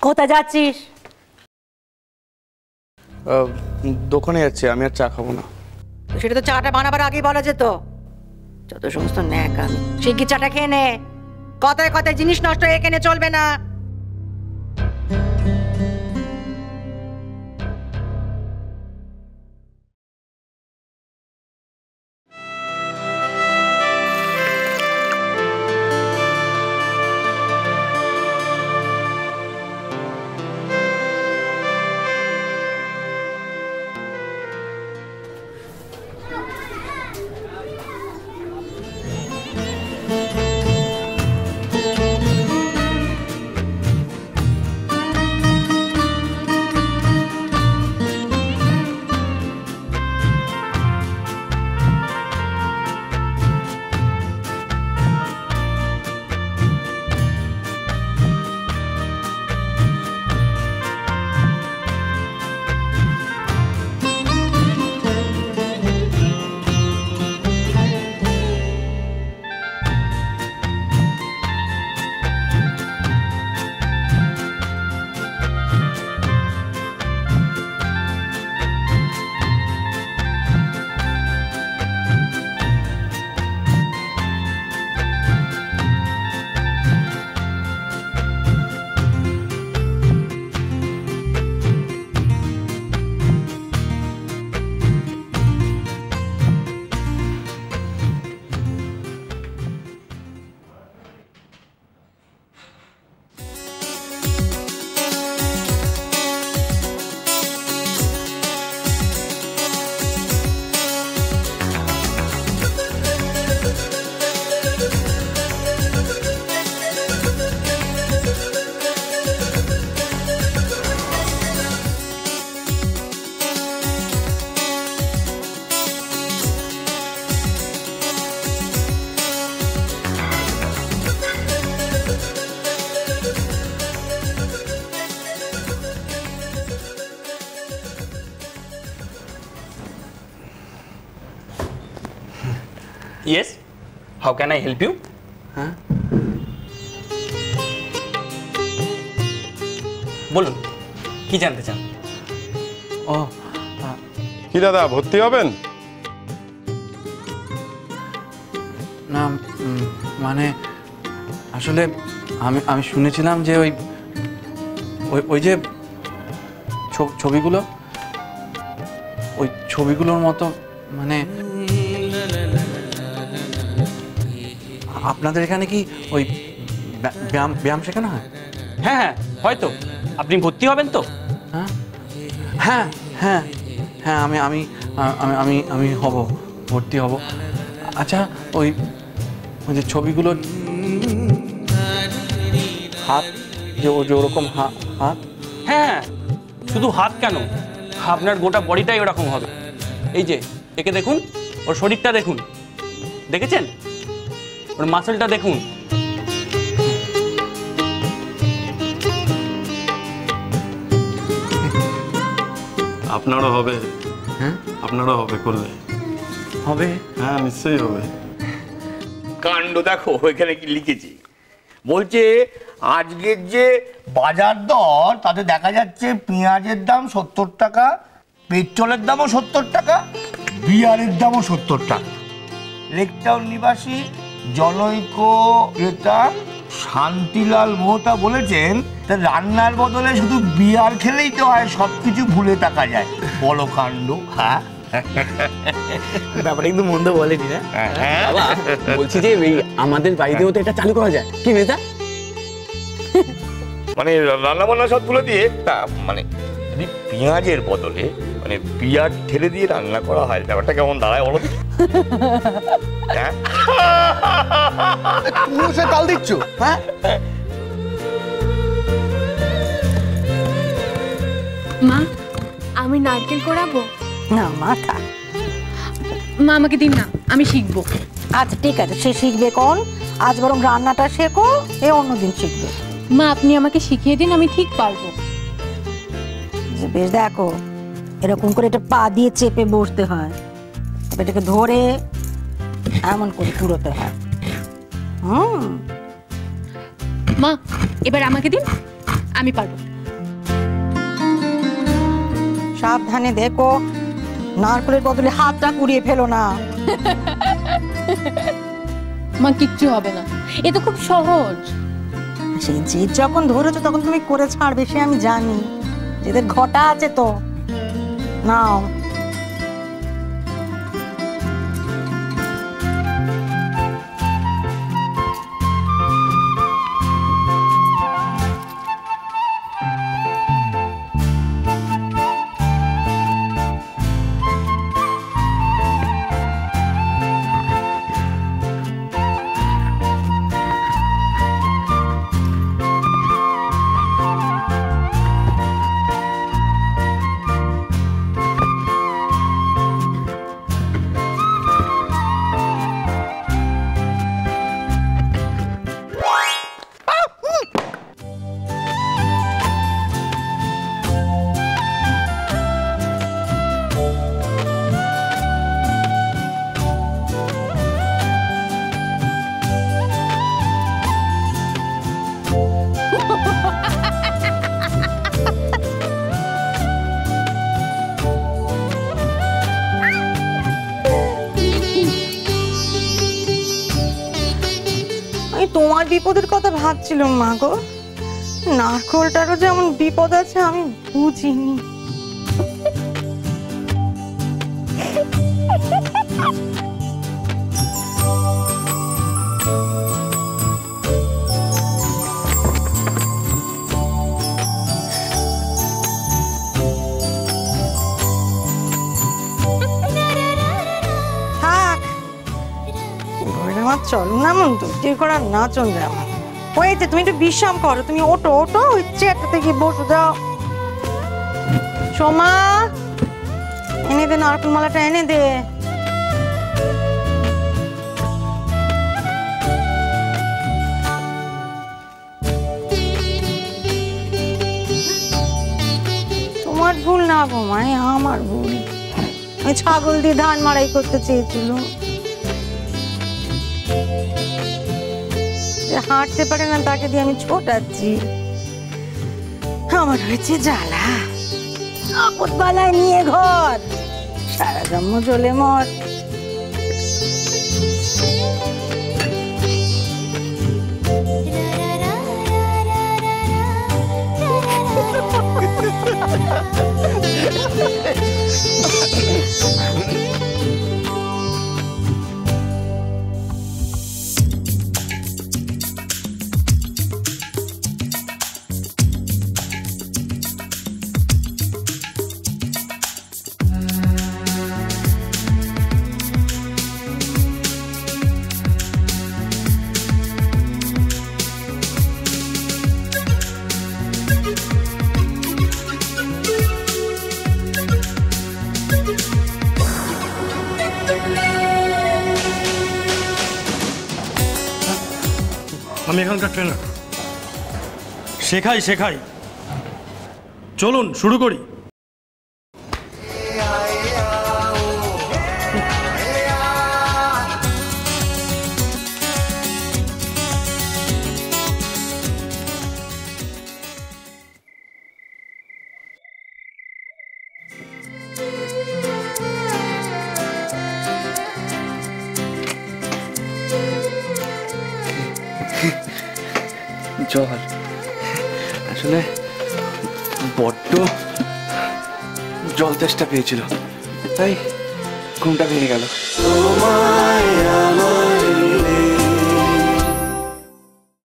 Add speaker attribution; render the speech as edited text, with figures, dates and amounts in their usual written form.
Speaker 1: কোথায় যাচ্ছিস?
Speaker 2: দোকানে যাচ্ছি, আমি আর চা খাবো না।
Speaker 1: সেটা তো চাটা বানাবার আগেই বলা যেত। যত সমস্ত ন্যাকামি, শিগগির চাটা খেয়ে নে। কথায় কথায় জিনিস নষ্ট এখানে চলবে না।
Speaker 3: Yes, how can I help you?
Speaker 2: হ্যাঁ,
Speaker 3: বলুন কি জানতে চান?
Speaker 2: ও
Speaker 4: কি দাদা ভর্তি হবেন?
Speaker 2: না, মানে আসলে আমি শুনেছিলাম যে ওই যে ছবিগুলো, ওই ছবিগুলোর মতো মানে আপনাদের এখানে কি ওই ব্যায়াম শেখানো হয়?
Speaker 3: হ্যাঁ হ্যাঁ, হয়তো আপনি ভর্তি হবেন তো?
Speaker 2: হ্যাঁ হ্যাঁ হ্যাঁ হ্যাঁ, আমি আমি আমি আমি হব, ভর্তি হব। আচ্ছা, ওই যে ছবিগুলো হাত, যে ওরকম হাত।
Speaker 3: হ্যাঁ, শুধু হাত কেন, আপনার গোটা বডিটাই ওরকম হবে। এই যে একে দেখুন, ওর শরীরটা দেখুন, দেখেছেন? ওর মাসলটা দেখুন।
Speaker 4: আপনারও হবে।
Speaker 2: হ্যাঁ,
Speaker 4: আপনারও হবে, করলে
Speaker 2: হবে।
Speaker 4: হ্যাঁ নিশ্চয়ই হবে।
Speaker 5: কাণ্ড দেখো এখানে কি লিখেছি, বলছে আজকের যে বাজার দর তাতে দেখা যাচ্ছে পেঁয়াজের দাম 70 টাকা, পেট্রোলের দামও 70 টাকা, বিয়ারের দামও 70 টাকা। লেকটাউন নিবাসী জনৈক ক্রেতা শান্তিলাল মোহতা বলেছেন, তার রান্নার বদলে শুধু বিয়ার খেলেই তো হয়, সবকিছু ভুলে থাকা যায়। বলো কাণ্ড। হ্যাঁ,
Speaker 6: ব্যাপারটা কিন্তু মন্দ বলেনি না।
Speaker 3: বাবা, বলছি যে আমাদের বাড়িতেও তো এটা চালু করা যায় কি নেতা?
Speaker 5: মানে রান্না বান্না সব তুলে দিয়ে মানে যদি পেঁয়াজের বদলে মানে বিয়ার ঠেলে দিয়ে রান্না করা হয়, ব্যাপারটা কেমন দাঁড়ায় বলো? হ্যাঁ,
Speaker 6: তুমিও সে তাল দিচ্ছ? হ্যাঁ,
Speaker 7: মা আমি নারকেল কোড়াবো?
Speaker 1: না মাথা।
Speaker 7: মা আমাকে দিন না, আমি শিখবো।
Speaker 1: আচ্ছা ঠিক আছে, সে শিখবে কোন, আজ বরং রান্নাটা শেখো, এ অন্যদিন শিখবে।
Speaker 7: মা আপনি আমাকে শিখিয়ে দিন, আমি ঠিক পারবো।
Speaker 1: বেশ, দেখো এরকম করে এটা পা দিয়ে চেপে বসতে হয়, এটাকে ধরে এমন করে কুড়োতে হয়।
Speaker 7: মা এবার আমাকে দিন, আমি পারবো।
Speaker 1: সাবধানে দেখো, নারকেলের বদলে হাতটা কুড়িয়ে ফেলো না।
Speaker 7: মা কিচ্ছু হবে না, এ তো খুব সহজ।
Speaker 1: সেই জিদ যখন ধরেছো তখন তুমি করে ছাড়বে, সে আমি জানি। যেদের ঘটা আছে তো, নাও। তোমার বিপদের কথা ভাবছিলাম মা গো, নারকলটারও যেমন বিপদ আছে আমি বুঝিনি। চলো না মন দুটি করার না চন্দ্র হয়েছে, তুমি একটু বিশ্রাম করো, তুমি ওটো ওটো ওই চেয়ারটা গিয়ে বসে যাও। সোমা, এনে দে নারকেল মালাটা, এনে দে। তোমার ভুল না গো মাই, আমার ভুল। ওই ছাগল দিয়ে ধান মাড়াই করতে চেয়েছিল, হাঁটতে পারে না তাকে দিয়ে আমি ছোটাচ্ছি। আমার হয়েছে জ্বালা, আপদ বালায় নিয়ে ঘর, সারা জন্ম চলে মত।
Speaker 8: আমি এখানকার ট্রেনার, শেখাই। চলুন শুরু করি।
Speaker 2: জল আসলে বড্ড জল তেষ্টা পেয়েছিল, তাই ঘুমটা ভেঙে গেল।